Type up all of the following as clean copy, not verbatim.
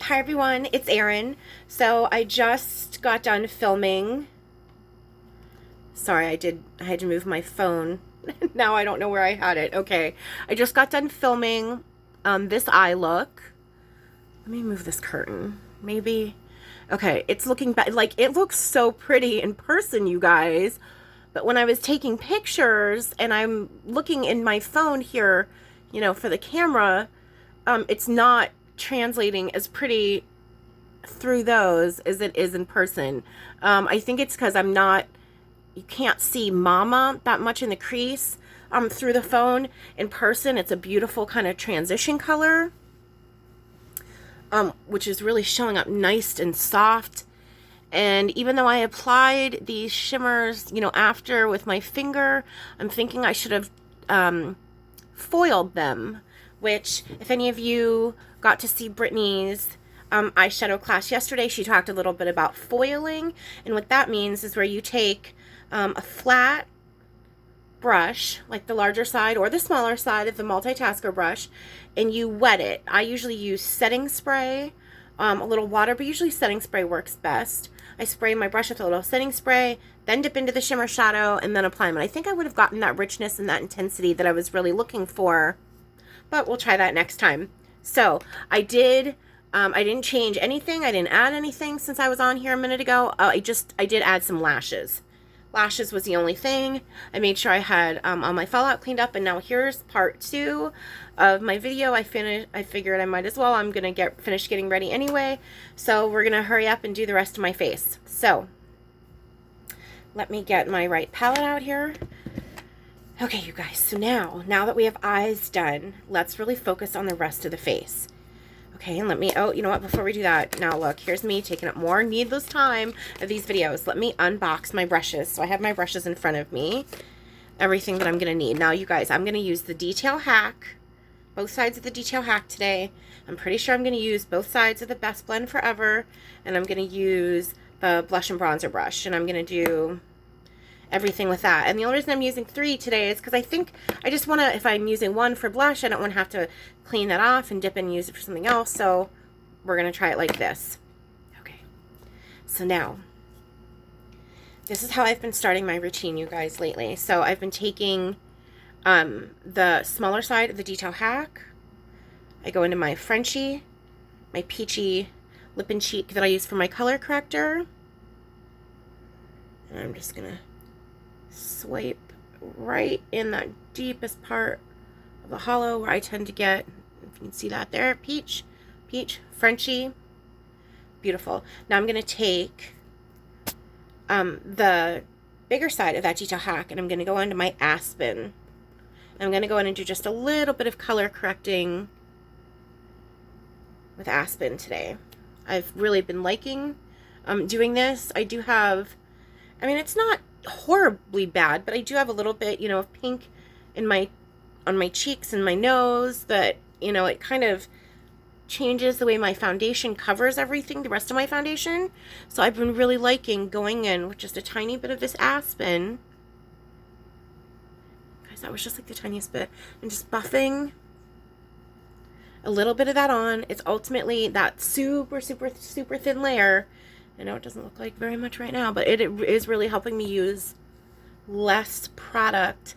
Hi everyone, it's Erin. So I just got done filming. Sorry, I had to move my phone. Now I don't know where I had it. Okay. I just got done filming this eye look. Let me move this curtain. Maybe. Okay, it's looking like it looks so pretty in person, you guys. But when I was taking pictures and I'm looking in my phone here, for the camera, it's not translating as pretty through those as it is in person. I think it's because you can't see mama that much in the crease through the phone. In person, it's a beautiful kind of transition color, which is really showing up nice and soft. And even though I applied these shimmers, after with my finger, I'm thinking I should have foiled them, which if any of you got to see Brittany's eyeshadow class yesterday, she talked a little bit about foiling. And what that means is where you take a flat brush, like the larger side or the smaller side of the multitasker brush, and you wet it. I usually use setting spray, a little water, but usually setting spray works best. I spray my brush with a little setting spray, then dip into the shimmer shadow, and then apply them. And I think I would have gotten that richness and that intensity that I was really looking for, but we'll try that next time. So I didn't change anything. I didn't add anything since I was on here a minute ago. I did add some lashes. Lashes was the only thing. I made sure I had all my fallout cleaned up, and now here's part 2 of my video. I figured I might as well. I'm going to finish getting ready anyway. So we're going to hurry up and do the rest of my face. So let me get my right palette out here. Okay, you guys. So now that we have eyes done, let's really focus on the rest of the face. Okay, and you know what, before we do that, now look, here's me taking up more needless time of these videos. Let me unbox my brushes. So I have my brushes in front of me, everything that I'm going to need. Now, you guys, I'm going to use the Detail Hack, both sides of the Detail Hack today. I'm pretty sure I'm going to use both sides of the Best Blend Forever, and I'm going to use the blush and bronzer brush, and I'm going to do everything with that. And the only reason I'm using 3 today is because I think I just want to, if I'm using 1 for blush, I don't want to have to clean that off and dip and use it for something else. So we're going to try it like this. Okay. So now, this is how I've been starting my routine, you guys, lately. So I've been taking the smaller side of the Detail Hack. I go into my Frenchie, my peachy lip and cheek that I use for my color corrector. And I'm just going to swipe right in that deepest part of the hollow where I tend to get, if you can see that there, peach, Frenchie. Beautiful. Now I'm going to take the bigger side of that Detail Hack, and I'm going to go into my Aspen. I'm going to go in and do just a little bit of color correcting with Aspen today. I've really been liking doing this. I do have, it's not horribly bad, but I do have a little bit, of pink on my cheeks and my nose, that, it kind of changes the way my foundation covers everything, the rest of my foundation. So I've been really liking going in with just a tiny bit of this Aspen. Guys, that was just like the tiniest bit. And just buffing a little bit of that on. It's ultimately that super, super, super thin layer. I know it doesn't look like very much right now, but it is really helping me use less product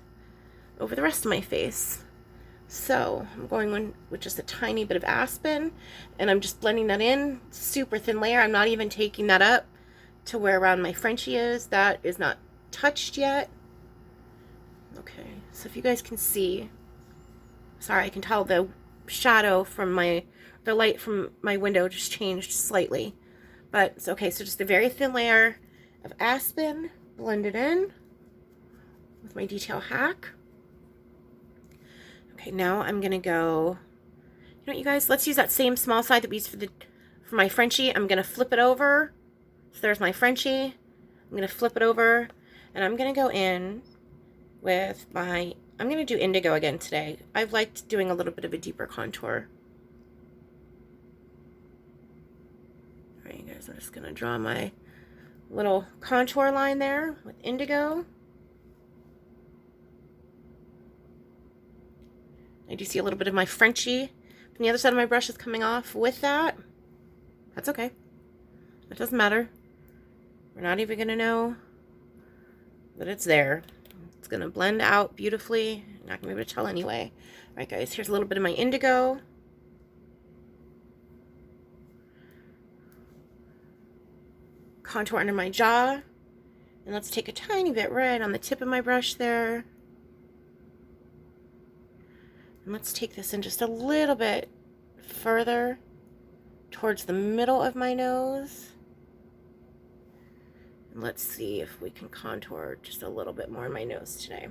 over the rest of my face. So I'm going in with just a tiny bit of Aspen, and I'm just blending that in. Super thin layer. I'm not even taking that up to where around my Frenchie is. That is not touched yet. Okay, so if you guys can see, sorry, I can tell the shadow from the light from my window just changed slightly. But it's okay, so just a very thin layer of Aspen blended in with my Detail Hack. Okay, now I'm gonna go, you know what, you guys, let's use that same small side that we used for my Frenchie. I'm gonna flip it over. So there's my Frenchie. I'm gonna flip it over, and I'm gonna go in with I'm gonna do indigo again today. I've liked doing a little bit of a deeper contour. Alright, you guys, I'm just gonna draw my little contour line there with indigo. I do see a little bit of my Frenchie from the other side of my brush is coming off with that. That's okay. It doesn't matter. We're not even going to know that it's there. It's going to blend out beautifully. I'm not going to be able to tell anyway. All right, guys, here's a little bit of my indigo. Contour under my jaw. And let's take a tiny bit right on the tip of my brush there. And let's take this in just a little bit further towards the middle of my nose. And let's see if we can contour just a little bit more in my nose today.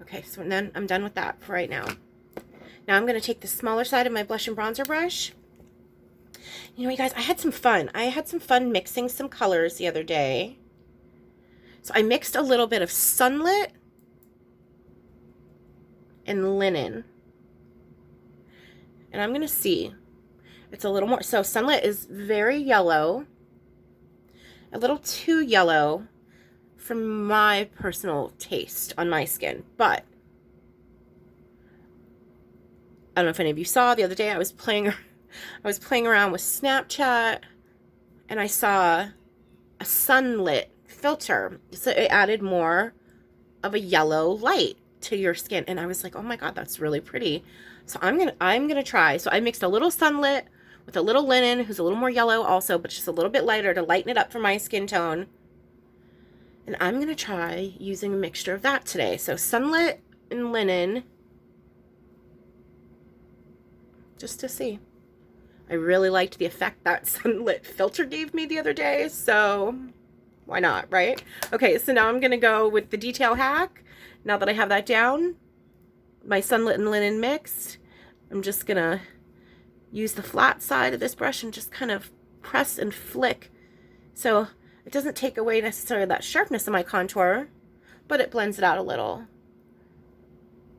Okay, so then I'm done with that for right now. Now I'm going to take the smaller side of my blush and bronzer brush. You know, you guys, I had some fun. I had some fun mixing some colors the other day. So I mixed a little bit of Sunlit and Linen. And I'm going to see. It's a little more. So Sunlit is very yellow. A little too yellow for my personal taste on my skin. But I don't know if any of you saw the other day, I was playing around with Snapchat and I saw a Sunlit filter. So it added more of a yellow light to your skin. And I was like, oh my God, that's really pretty. So I'm gonna try. So I mixed a little Sunlit with a little Linen, who's a little more yellow also, but just a little bit lighter to lighten it up for my skin tone. And I'm gonna try using a mixture of that today. So Sunlit and Linen, just to see. I really liked the effect that Sunlit filter gave me the other day, so why not, right? Okay, so now I'm gonna go with the detail hack. Now that I have that down, my Sunlit and Linen mixed, I'm just gonna use the flat side of this brush and just kind of press and flick. So it doesn't take away necessarily that sharpness of my contour, but it blends it out a little.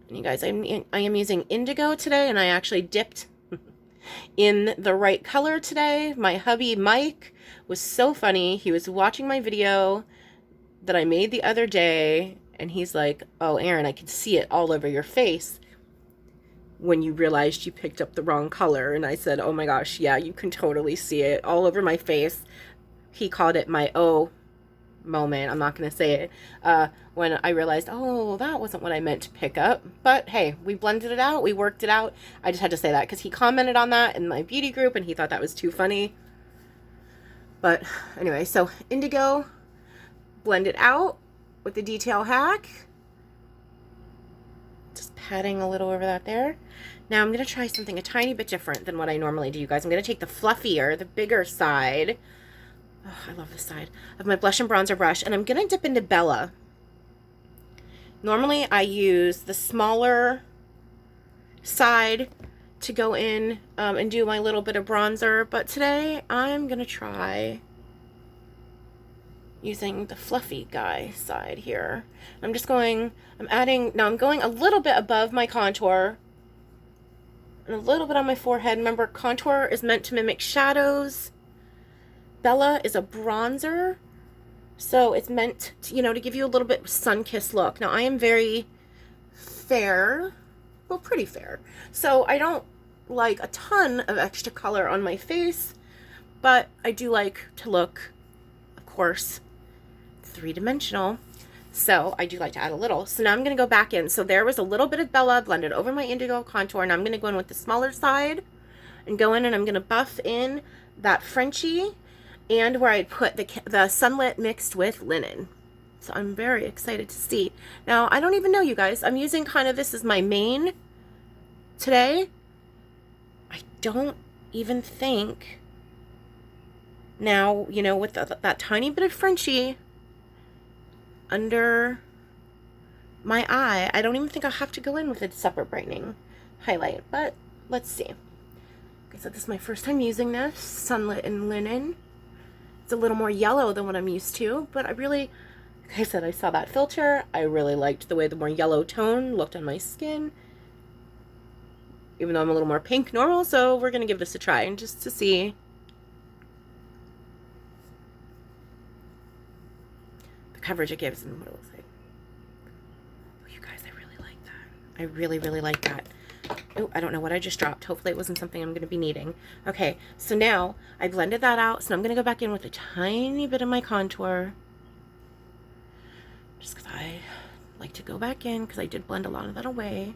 And you guys, I am using indigo today, and I actually dipped in the right color today. My hubby Mike was so funny. He was watching my video that I made the other day, and he's like, oh, Erin, I can see it all over your face when you realized you picked up the wrong color. And I said, oh my gosh, yeah, you can totally see it all over my face. He called it my oh moment. I'm not going to say it. When I realized, oh, that wasn't what I meant to pick up. But hey, we blended it out. We worked it out. I just had to say that because he commented on that in my beauty group and he thought that was too funny. But anyway, so indigo, blend it out with the detail hack. Just patting a little over that there. Now I'm going to try something a tiny bit different than what I normally do, you guys. I'm going to take the fluffier, the bigger side. Oh, I love this side of my blush and bronzer brush, and I'm going to dip into Bella. Normally I use the smaller side to go in and do my little bit of bronzer, but today I'm going to try using the fluffy guy side here. I'm going a little bit above my contour and a little bit on my forehead. Remember, contour is meant to mimic shadows. Bella is a bronzer, so it's meant to, to give you a little bit sun-kissed look. Now, I am very fair, well, pretty fair, so I don't like a ton of extra color on my face, but I do like to look, of course, three-dimensional, so I do like to add a little. So now I'm going to go back in. So there was a little bit of Bella blended over my indigo contour, and I'm going to go in with the smaller side and go in and I'm going to buff in that Frenchie and where I put the Sunlit mixed with Linen. So I'm very excited to see. Now, I don't even know, you guys. I'm using kind of this as my main today. I don't even think now, with that tiny bit of Frenchie under my eye, I don't even think I'll have to go in with a separate brightening highlight, but let's see. Okay, so this is my first time using this, Sunlit and Linen. It's a little more yellow than what I'm used to, but like I said, I saw that filter. I really liked the way the more yellow tone looked on my skin, even though I'm a little more pink normal, so we're going to give this a try and just to see the coverage it gives and what it looks like. Oh, you guys, I really like that. I really, really like that. Oh, I don't know what I just dropped. Hopefully it wasn't something I'm going to be needing. Okay, so now I blended that out. So I'm going to go back in with a tiny bit of my contour. Just because I like to go back in because I did blend a lot of that away.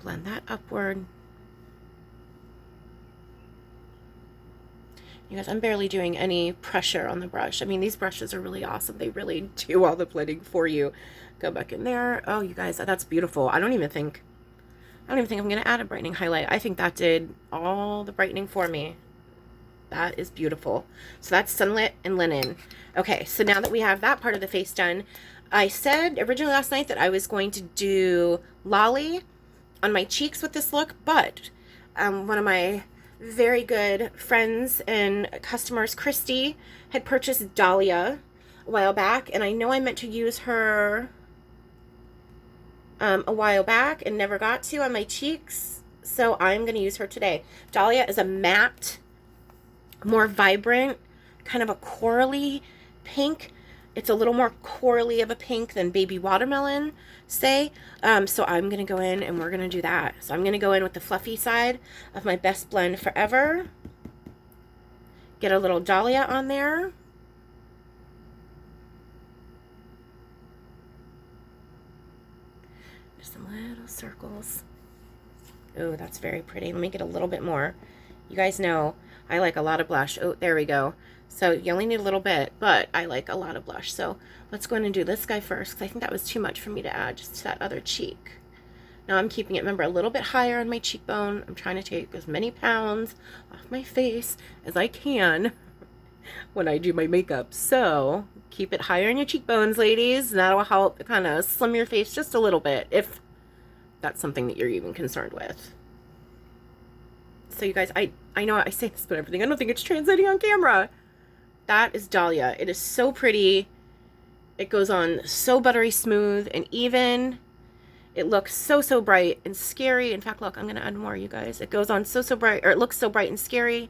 Blend that upward. You guys, I'm barely doing any pressure on the brush. I mean, these brushes are really awesome. They really do all the blending for you. Go back in there. Oh, you guys, that's beautiful. I don't even think I'm going to add a brightening highlight. I think that did all the brightening for me. That is beautiful. So that's Sunlit and Linen. Okay, so now that we have that part of the face done, I said originally last night that I was going to do Lolli on my cheeks with this look, but one of my very good friends and customers, Christy, had purchased Dahlia a while back, and I know I meant to use her a while back and never got to on my cheeks, so I'm going to use her today. Dahlia is a matte, more vibrant, kind of a corally pink. It's a little more corally of a pink than Baby Watermelon, say. So I'm going to go in and we're going to do that. So I'm going to go in with the fluffy side of my Best Blend Forever. Get a little Dahlia on there. Just some little circles. Oh, that's very pretty. Let me get a little bit more. You guys know I like a lot of blush. Oh, there we go. So you only need a little bit, but I like a lot of blush. So let's go in and do this guy first, because I think that was too much for me to add just to that other cheek. Now I'm keeping it, remember, a little bit higher on my cheekbone. I'm trying to take as many pounds off my face as I can when I do my makeup. So keep it higher in your cheekbones, ladies. And that'll help kind of slim your face just a little bit, if that's something that you're even concerned with. So you guys, I know I say this about everything. I don't think it's translating on camera. That is Dahlia. It is so pretty. It goes on so buttery smooth and even. It looks so bright and scary. In fact, look, I'm going to add more, you guys. It goes on so bright, or it looks so bright and scary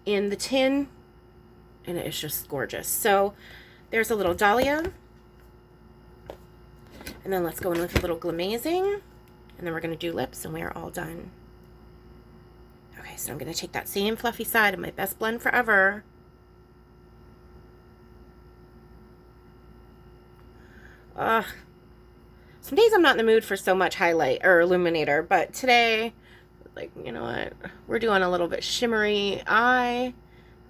in the tin. And it is just gorgeous. So there's a little Dahlia. And then let's go in with a little Glamazing. And then we're going to do lips and we're all done. Okay, so I'm going to take that same fluffy side of my Best Blend Forever. Some days I'm not in the mood for so much highlight or illuminator, but today, like, you know what? We're doing a little bit shimmery eye,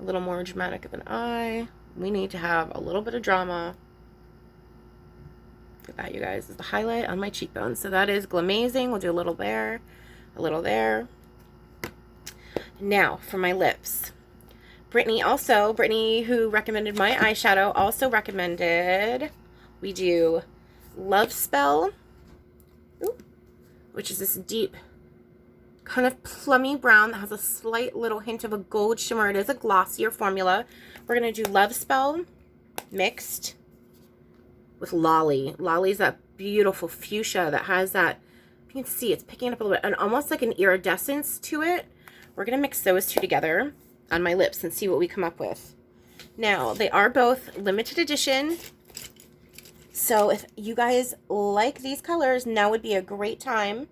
a little more dramatic of an eye. We need to have a little bit of drama. Look at that, you guys. This is the highlight on my cheekbones. So that is Glamazing. We'll do a little there, a little there. Now for my lips. Brittany, who recommended my eyeshadow, also recommended we do Lovespell, which is this deep kind of plummy brown that has a slight little hint of a gold shimmer. It is a glossier formula. We're going to do Lovespell mixed with Lolli. Lolli's that beautiful fuchsia that has that, you can see it's picking up a little bit, and almost like an iridescence to it. We're going to mix those two together on my lips and see what we come up with. Now, they are both limited edition. So if you guys like these colors, now would be a great time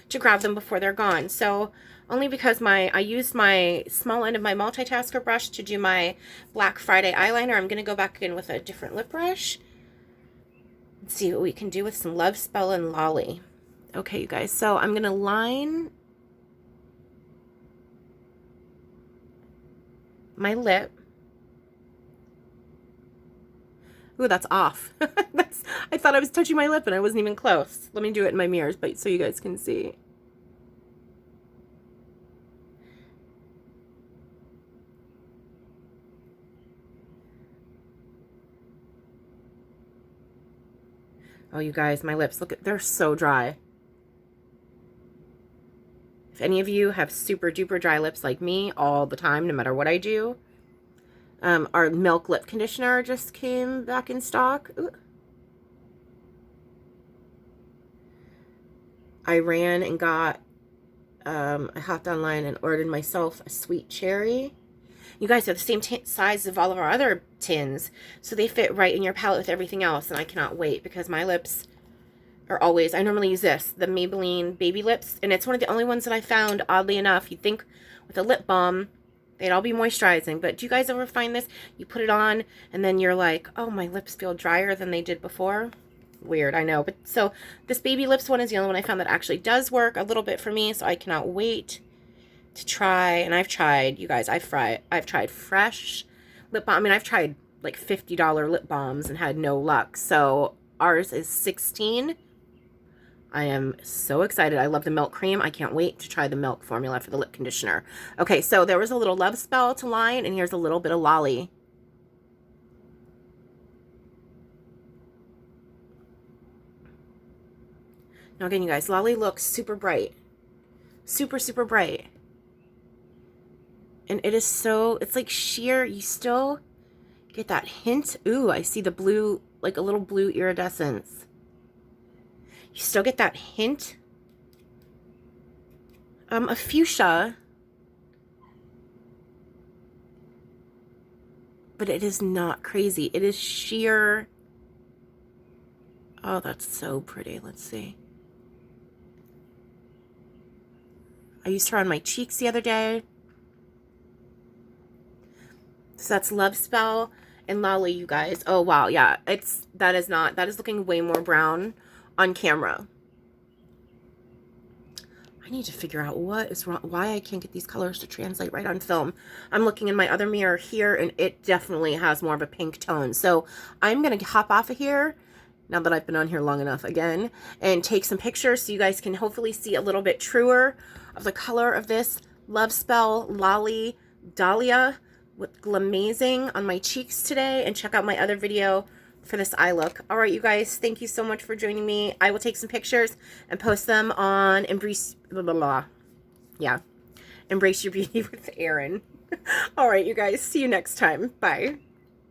to grab them before they're gone. So only because I used my small end of my multitasker brush to do my Black Friday eyeliner, I'm going to go back in with a different lip brush and see what we can do with some Lovespell and Lolli. Okay, you guys, so I'm going to line my lip. Ooh, that's off. I thought I was touching my lip and I wasn't even close. Let me do it in my mirrors, but so you guys can see. Oh, you guys, my lips, look at, they're so dry. If any of you have super duper dry lips like me all the time, no matter what I do, our Milk lip conditioner just came back in stock. Ooh. I ran and got, I hopped online and ordered myself a sweet cherry. You guys are the same size of all of our other tins, so they fit right in your palette with everything else, and I cannot wait because my lips or always, I normally use this, the Maybelline Baby Lips, and it's one of the only ones that I found, oddly enough. You'd think with a lip balm, they'd all be moisturizing, but do you guys ever find this? You put it on, and then you're like, oh, my lips feel drier than they did before. Weird, I know. But so this Baby Lips one is the only one I found that actually does work a little bit for me, so I cannot wait to try. And I've tried, you guys, I've tried fresh lip balm. I mean, I've tried like $50 lip balms and had no luck. So ours is $16. I am so excited. I love the milk cream. I can't wait to try the milk formula for the lip conditioner. Okay, so there was a little Lovespell to line, and here's a little bit of Lolli. Now again, you guys, Lolli looks super bright. Super, super bright. And it is so, it's like sheer, you still get that hint. Ooh, I see the blue, like a little blue iridescence. You still get that hint of fuchsia. But it is not crazy. It is sheer. Oh, that's so pretty. Let's see. I used her on my cheeks the other day. So that's Lovespell and Lolli, you guys. Oh, wow. Yeah, that is looking way more brown on camera. I need to figure out what is wrong, why I can't get these colors to translate right on film. I'm looking in my other mirror here, and it definitely has more of a pink tone. So I'm going to hop off of here, now that I've been on here long enough again, and take some pictures so you guys can hopefully see a little bit truer of the color of this Lovespell Lolli Dahlia with Glamazing on my cheeks today, and check out my other video for this eye look. All right, you guys, thank you so much for joining me. I will take some pictures and post them on Embrace, blah, blah, blah. Yeah, Embrace Your Beauty with Erin. All right, you guys, see you next time. Bye.